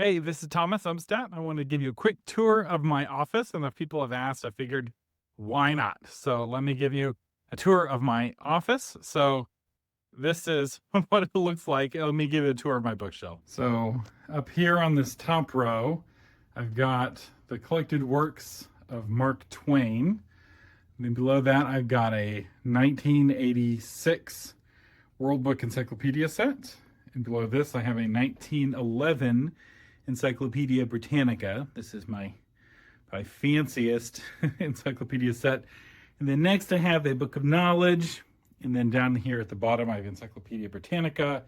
Hey, this is Thomas Umstadt. I want to give you a quick tour of my office, and if people have asked, I figured why not? So let me give you a tour of my office. So this is what it looks like. Let me give you a tour of my bookshelf. So up here on this top row, I've got the collected works of Mark Twain. And then below that, I've got a 1986 World Book Encyclopedia set. And below this, I have a 1911 Encyclopedia Britannica. This is my fanciest encyclopedia set. And then next I have a Book of Knowledge. And then down here at the bottom I have Encyclopedia Britannica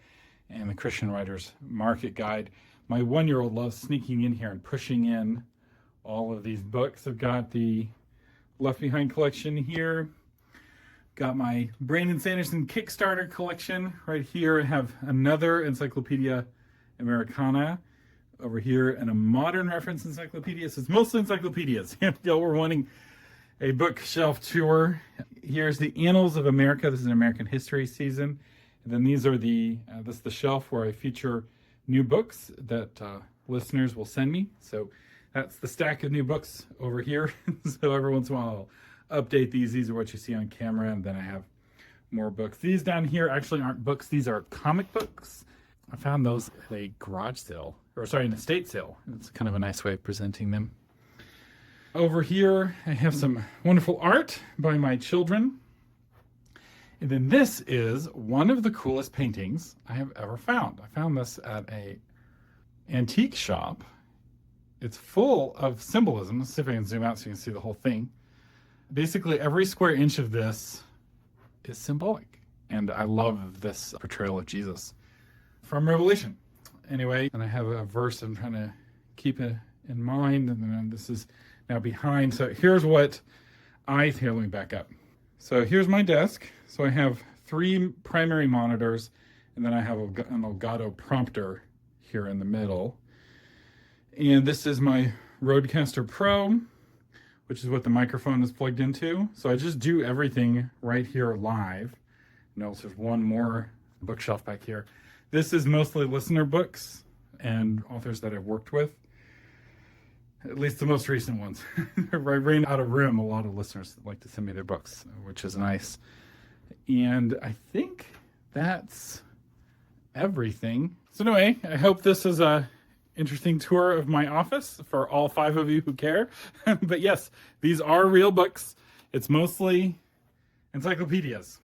and the Christian Writers Market Guide. My 1-year-old loves sneaking in here and pushing in all of these books. I've got the Left Behind collection here. Got my Brandon Sanderson Kickstarter collection. Right here I have another Encyclopedia Americana. Over here and a modern reference encyclopedia. So it's mostly encyclopedias. Y'all were wanting a bookshelf tour. Here's the Annals of America. This is an American history season. And then these are this is the shelf where I feature new books that listeners will send me. So that's the stack of new books over here. So every once in a while I'll update these. These are what you see on camera. And then I have more books. These down here actually aren't books. These are comic books. I found those at a garage sale, or sorry, an estate sale. It's kind of a nice way of presenting them. Over here, I have some wonderful art by my children. And then this is one of the coolest paintings I have ever found. I found this at a antique shop. It's full of symbolism. Let's see if I can zoom out so you can see the whole thing. Basically, every square inch of this is symbolic. And I love this portrayal of Jesus from Revelation. Anyway, and I have a verse I'm trying to keep it in mind, and then this is now behind. So here's what here, let me back up. So here's my desk. So I have 3 primary monitors, and then I have an Elgato prompter here in the middle. And this is my Rodecaster Pro, which is what the microphone is plugged into. So I just do everything right here live. Notice there's one more bookshelf back here. This is mostly listener books and authors that I've worked with, at least the most recent ones. I ran out of room. A lot of listeners like to send me their books, which is nice. And I think that's everything. So anyway, I hope this is a interesting tour of my office for all 5 of you who care. But yes, these are real books. It's mostly encyclopedias.